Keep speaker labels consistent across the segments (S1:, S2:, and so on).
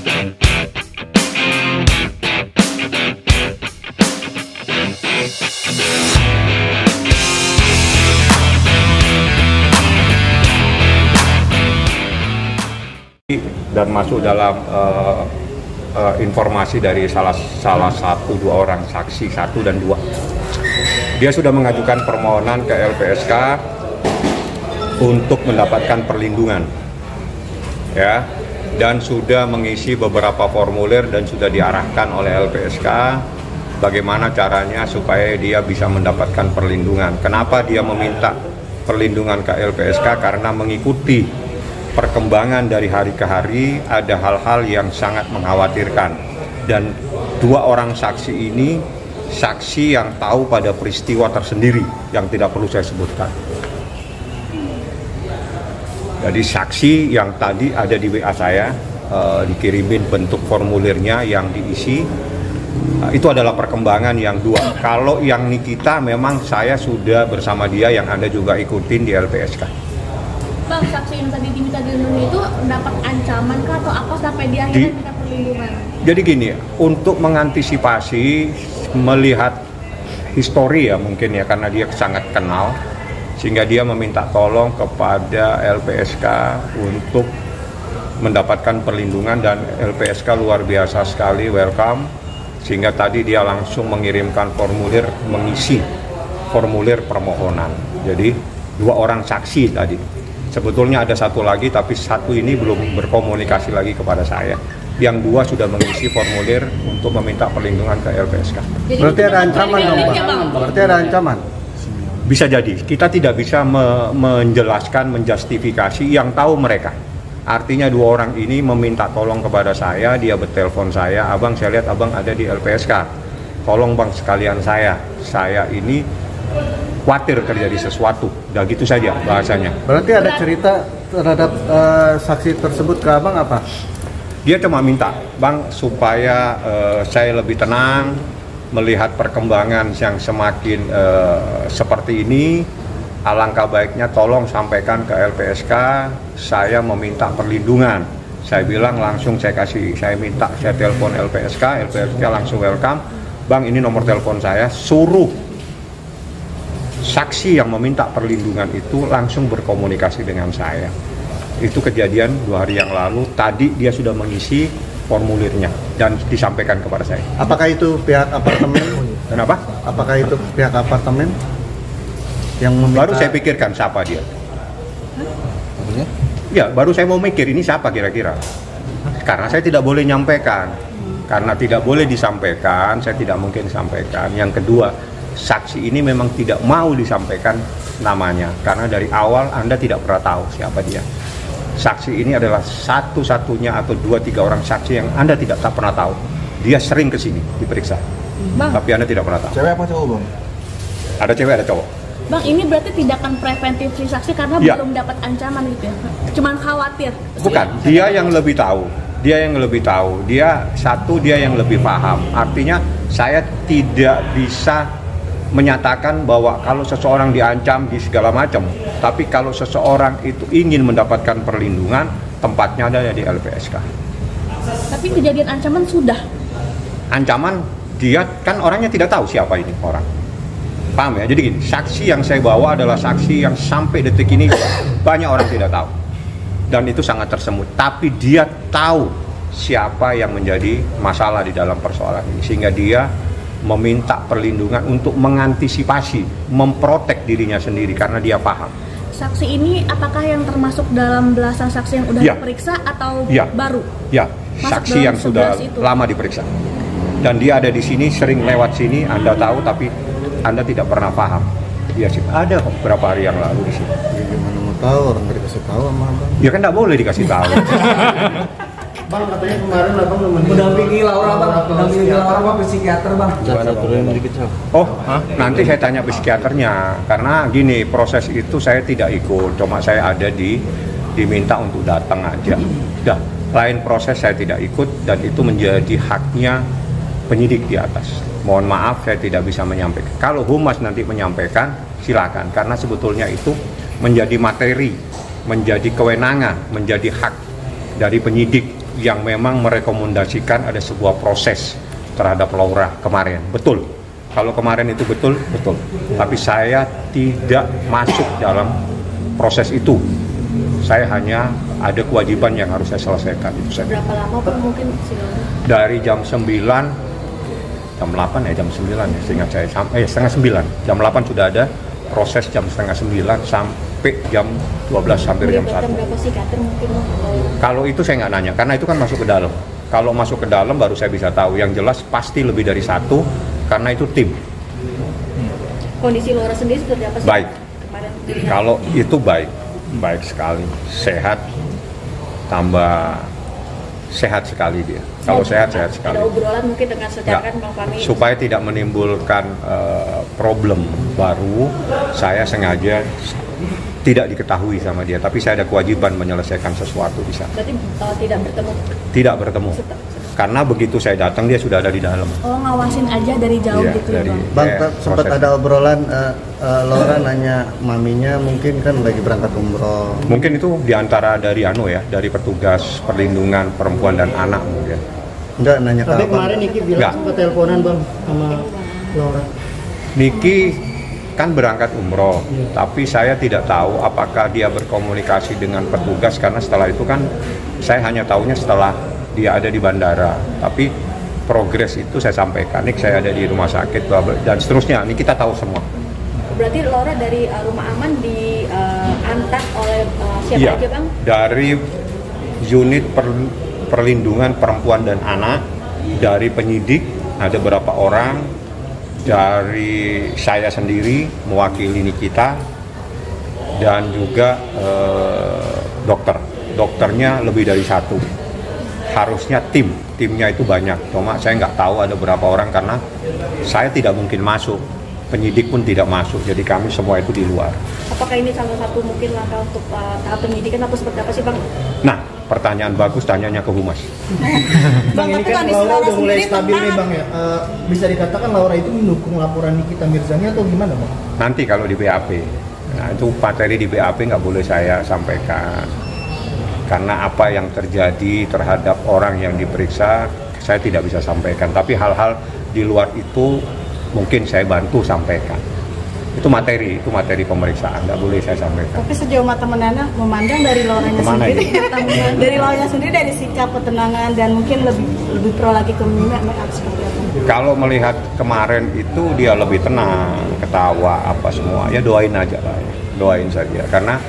S1: Dan masuk dalam informasi dari salah satu dua orang saksi, 1 dan 2. Dia sudah mengajukan permohonan ke LPSK untuk mendapatkan perlindungan, ya, dan sudah mengisi beberapa formulir dan sudah diarahkan oleh LPSK bagaimana caranya supaya dia bisa mendapatkan perlindungan. Kenapa dia meminta perlindungan ke LPSK? Karena mengikuti perkembangan dari hari ke hari ada hal-hal yang sangat mengkhawatirkan, dan 2 orang saksi ini saksi yang tahu pada peristiwa tersendiri yang tidak perlu saya sebutkan. Jadi saksi yang tadi ada di WA saya, dikirimin bentuk formulirnya yang diisi, itu adalah perkembangan yang 2. Kalau yang Nikita memang saya sudah bersama dia yang Anda juga ikutin di LPSK.
S2: Bang, saksi yang tadi diminta dilindungi itu dapat ancaman kah atau apa sampai dia akhirnya minta perlindungan? Jadi
S1: gini, untuk mengantisipasi, melihat histori ya mungkin ya, karena dia sangat kenal, sehingga dia meminta tolong kepada LPSK untuk mendapatkan perlindungan, dan LPSK luar biasa sekali, welcome, sehingga tadi dia langsung mengirimkan formulir, mengisi formulir permohonan. Jadi 2 orang saksi tadi. Sebetulnya ada 1 lagi, tapi 1 ini belum berkomunikasi lagi kepada saya. Yang 2 sudah mengisi formulir untuk meminta perlindungan ke LPSK.
S3: Jadi berarti ada ancaman dong, Bang? Berarti ada ancaman?
S1: Bisa jadi. Kita tidak bisa menjelaskan, menjustifikasi, yang tahu mereka. Artinya 2 orang ini meminta tolong kepada saya, dia bertelepon saya, "Abang, saya lihat abang ada di LPSK. Tolong bang, sekalian saya ini khawatir terjadi sesuatu." Udah gitu saja bahasanya.
S3: Berarti ada cerita terhadap saksi tersebut ke abang apa?
S1: Dia cuma minta, "Bang, supaya saya lebih tenang melihat perkembangan yang semakin seperti ini, alangkah baiknya tolong sampaikan ke LPSK, saya meminta perlindungan." Saya bilang langsung, saya telepon LPSK langsung welcome, "Bang, ini nomor telepon saya." Suruh saksi yang meminta perlindungan itu langsung berkomunikasi dengan saya. Itu kejadian 2 hari yang lalu. Tadi dia sudah mengisi formulirnya dan disampaikan kepada saya.
S3: Apakah itu pihak apartemen?
S1: Kenapa?
S3: Apakah itu pihak apartemen yang meminta?
S1: Baru saya pikirkan siapa dia. Ya, baru saya mau mikir ini siapa kira-kira. Karena saya tidak boleh nyampaikan. Karena tidak boleh disampaikan, saya tidak mungkin sampaikan. Yang kedua, saksi ini memang tidak mau disampaikan namanya, karena dari awal Anda tidak pernah tahu siapa dia. Saksi ini adalah satu-satunya atau 2-3 orang saksi yang Anda tidak pernah tahu. Dia sering ke sini diperiksa, Bang, tapi Anda tidak pernah tahu.
S3: Cewek apa cowok, Bang?
S1: Ada cewek, ada cowok.
S2: Bang, ini berarti tindakan preventif si saksi karena belum dapat ancaman gitu ya? Cuman khawatir?
S1: Bukan, dia yang lebih tahu. Dia yang lebih tahu. Dia yang lebih paham. Artinya saya tidak bisa menyatakan bahwa kalau seseorang diancam di segala macam, tapi kalau seseorang itu ingin mendapatkan perlindungan, tempatnya ada di LPSK.
S2: Tapi kejadian ancaman sudah?
S1: Ancaman, dia kan orangnya tidak tahu siapa ini orang. Paham ya? Jadi gini, saksi yang saya bawa adalah saksi yang sampai detik ini banyak orang tidak tahu. Dan itu sangat tersemut. Tapi dia tahu siapa yang menjadi masalah di dalam persoalan ini. Sehingga dia meminta perlindungan untuk mengantisipasi, memprotek dirinya sendiri karena dia paham.
S2: Saksi ini apakah yang termasuk dalam belasan saksi yang sudah diperiksa atau baru?
S1: Ya, saksi yang sudah lama diperiksa. Dan dia ada di sini, sering lewat sini, Anda tahu, tapi Anda tidak pernah paham. Iya sih, ada kok beberapa hari yang lalu di sini.
S3: Ya, gimana mau tahu, orang nggak dikasih tahu sama abang?
S1: Ya kan nggak boleh dikasih tahu.
S3: Bang, katanya kemarin abang
S4: mendampingi Laura, Bang, psikiater, Bang.
S1: Oh, nanti saya tanya psikiaternya, karena gini, proses itu saya tidak ikut, cuma saya ada diminta untuk datang aja. Dah, lain proses saya tidak ikut, dan itu menjadi haknya penyidik di atas. Mohon maaf, saya tidak bisa menyampaikan. Kalau humas nanti menyampaikan, silakan, karena sebetulnya itu menjadi materi, menjadi kewenangan, menjadi hak dari penyidik yang memang merekomendasikan ada sebuah proses terhadap Laura kemarin. Betul. Kalau kemarin itu betul. Tapi saya tidak masuk dalam proses itu. Saya hanya ada kewajiban yang harus saya selesaikan. Itu saja.
S2: Berapa lama Pak mungkin si Laura?
S1: Dari jam 9, jam 8 ya, jam 9 ya, seingat saya, setengah 9. Jam 8 sudah ada proses, jam setengah 9 sampai jam 12, hampir jam 1.
S2: Berapa psikiater mungkin?
S1: Kalau itu saya nggak nanya, karena itu kan masuk ke dalam. Kalau masuk ke dalam baru saya bisa tahu. Yang jelas pasti lebih dari 1, karena itu tim.
S2: Kondisi Laura sendiri seperti apa sih?
S1: Baik.
S2: Kemarin.
S1: Kalau itu baik sekali, sehat, tambah sehat sekali dia. Kalau sehat sekali.
S2: Ada obrolan mungkin dengan secara
S1: Nggak.
S2: kan Bang Fahmi.
S1: Supaya tidak menimbulkan problem baru, saya sengaja tidak diketahui sama dia, tapi saya ada kewajiban menyelesaikan sesuatu di sana.
S2: Berarti tidak bertemu.
S1: Tidak bertemu. Karena begitu saya datang dia sudah ada di dalam.
S2: Oh, ngawasin aja dari jauh
S1: Iya,
S2: gitu ya
S1: dari-
S2: Bang.
S3: Bang, sempat
S1: proses.
S3: ada obrolan Laura nanya maminya mungkin kan lagi berangkat umroh.
S1: Mungkin itu diantara dari dari petugas perlindungan perempuan dan anak mungkin.
S3: Enggak nanya ke
S5: Tapi
S3: abang.
S5: kemarin Niki
S1: Enggak.
S5: bilang sempat teleponan bang sama Laura.
S1: Niki kan berangkat umroh, tapi saya tidak tahu apakah dia berkomunikasi dengan petugas, karena setelah itu kan saya hanya tahunya setelah dia ada di bandara. Tapi progres itu saya sampaikan, Nik saya ada di rumah sakit, bla bla, dan seterusnya. Ini kita tahu semua.
S2: Berarti Laura dari rumah aman diantar oleh siapa
S1: Iya,
S2: aja Bang?
S1: dari unit perlindungan perempuan dan anak, dari penyidik ada berapa orang, dari saya sendiri mewakili Nikita, dan juga dokternya lebih dari 1. Harusnya timnya itu banyak, cuma saya nggak tahu ada berapa orang karena saya tidak mungkin masuk, penyidik pun tidak masuk, jadi kami semua itu di luar.
S2: Apakah ini salah satu mungkin langkah untuk tahap penyidikan atau seperti apa sih Bang?
S1: Nah, pertanyaan bagus, tanyanya ke Humas.
S5: Bang, ini kan Laura udah mulai stabil nih bang ya. Bisa dikatakan Laura itu mendukung laporan Nikita Mirzani atau gimana bang?
S1: Nanti kalau di BAP, nah itu materi di BAP nggak boleh saya sampaikan, karena apa yang terjadi terhadap orang yang diperiksa saya tidak bisa sampaikan, tapi hal-hal di luar itu mungkin saya bantu sampaikan. Itu materi pemeriksaan, nggak boleh saya sampaikan.
S6: Tapi sejauh mata Menana memandang dari Lauranya
S1: Kemana
S6: sendiri, dari Lauranya sendiri, dari sikap ketenangan dan mungkin lebih pro lagi ke Mimi seperti apa?
S1: Kalau melihat kemarin itu dia lebih tenang, ketawa apa semua, ya doain aja lah, ya. Doain saja. Karena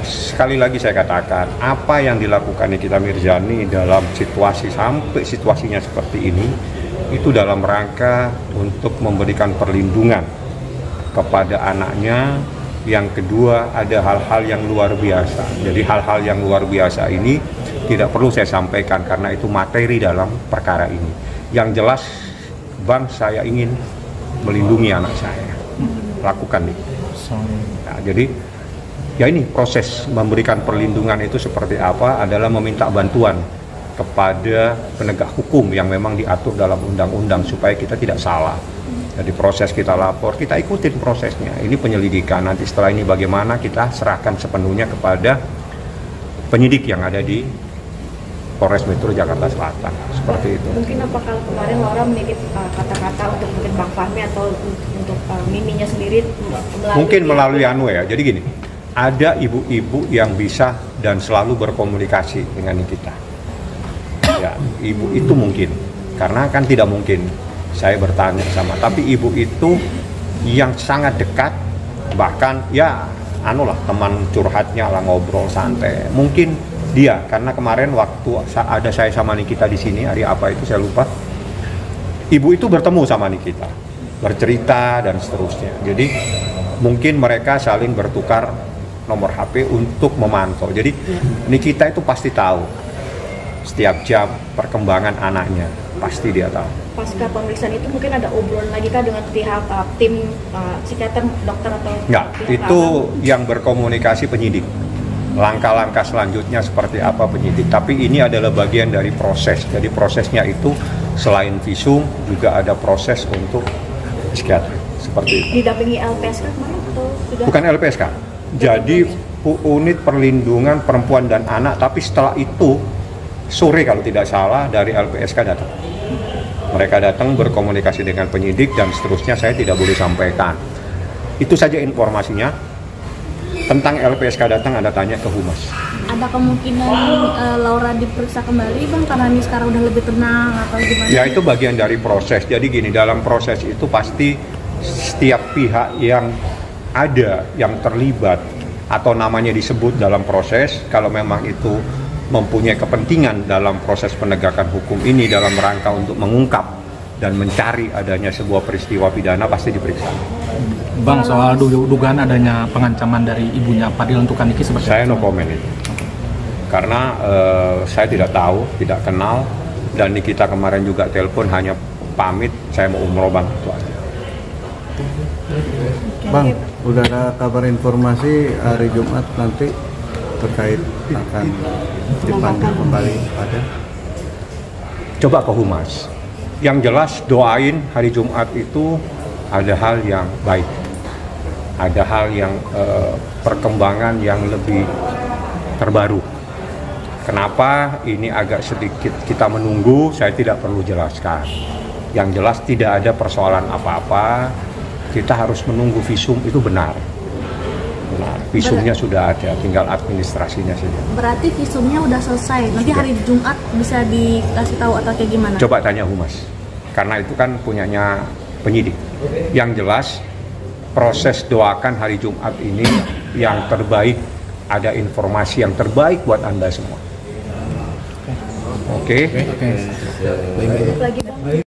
S1: sekali lagi saya katakan, apa yang dilakukan Nikita Mirzani dalam situasinya seperti ini, itu dalam rangka untuk memberikan perlindungan kepada anaknya. Yang kedua, ada hal-hal yang luar biasa. Jadi hal-hal yang luar biasa ini tidak perlu saya sampaikan karena itu materi dalam perkara ini. Yang jelas, Bang, saya ingin melindungi anak saya. Lakukan nih. Nah, jadi ya ini proses memberikan perlindungan itu seperti apa adalah meminta bantuan kepada penegak hukum yang memang diatur dalam undang-undang supaya kita tidak salah. Jadi proses kita lapor, kita ikutin prosesnya. Ini penyelidikan, nanti setelah ini bagaimana kita serahkan sepenuhnya kepada penyidik yang ada di Polres Metro Jakarta Selatan. Seperti itu.
S2: Mungkin apakah kemarin Laura menitip kata-kata untuk mungkin Bang Fahmi atau untuk Miminya sendiri
S1: Mungkin melalui ya. Jadi gini, ada ibu-ibu yang bisa dan selalu berkomunikasi dengan kita. Ya, ibu itu mungkin, karena kan tidak mungkin saya bertanya sama, tapi ibu itu yang sangat dekat, bahkan ya teman curhatnya lah, ngobrol santai. Mungkin dia, karena kemarin waktu ada saya sama Nikita di sini, hari apa itu saya lupa, ibu itu bertemu sama Nikita, bercerita dan seterusnya. Jadi mungkin mereka saling bertukar nomor HP untuk memantau. Jadi Nikita itu pasti tahu setiap jam perkembangan anaknya, pasti dia tahu.
S2: Pasca pemeriksaan itu mungkin ada obrolan lagi kah dengan pihak tim psikiater, dokter atau
S1: Enggak,
S2: pihak
S1: itu
S2: keamanan?
S1: yang berkomunikasi penyidik. Langkah-langkah selanjutnya seperti apa penyidik, tapi ini adalah bagian dari proses. Jadi prosesnya itu selain visum juga ada proses untuk psikiatri, seperti itu.
S2: Didampingi LPSK kemarin atau sudah?
S1: Bukan LPSK. Jadi unit perlindungan perempuan dan anak, tapi setelah itu sore kalau tidak salah dari LPSK datang. Mereka datang berkomunikasi dengan penyidik dan seterusnya saya tidak boleh sampaikan. Itu saja informasinya. Tentang LPSK datang Anda tanya ke Humas.
S2: Ada kemungkinan Laura diperiksa kembali Bang karena ini sekarang udah lebih tenang atau gimana?
S1: Ya itu bagian dari proses. Jadi gini, dalam proses itu pasti setiap pihak yang ada yang terlibat atau namanya disebut dalam proses, kalau memang itu mempunyai kepentingan dalam proses penegakan hukum ini dalam rangka untuk mengungkap dan mencari adanya sebuah peristiwa pidana pasti diperiksa.
S7: Bang, soal dugaan adanya pengancaman dari ibunya Fadil untuk Niki seperti
S1: saya no comment itu. Karena saya tidak tahu, tidak kenal, dan Nikita kemarin juga telepon hanya pamit saya mau umroh Bang, itu aja.
S3: Bang, udah ada kabar informasi hari Jumat nanti terkait akan dipanggil kembali ada?
S1: Coba ke Humas. Yang jelas doain hari Jumat itu ada hal yang baik, ada hal yang perkembangan yang lebih terbaru. Kenapa ini agak sedikit kita menunggu, saya tidak perlu jelaskan. Yang jelas tidak ada persoalan apa-apa, kita harus menunggu visum itu benar. Benar, visumnya sudah ada, tinggal administrasinya saja.
S2: Berarti visumnya udah selesai, nanti hari Jumat bisa dikasih tahu atau kayak gimana?
S1: Coba tanya Humas, karena itu kan punyanya penyidik. Yang jelas proses doakan hari Jumat ini yang terbaik, ada informasi yang terbaik buat Anda semua. Oke.
S7: Oke.
S2: Lagi Bang.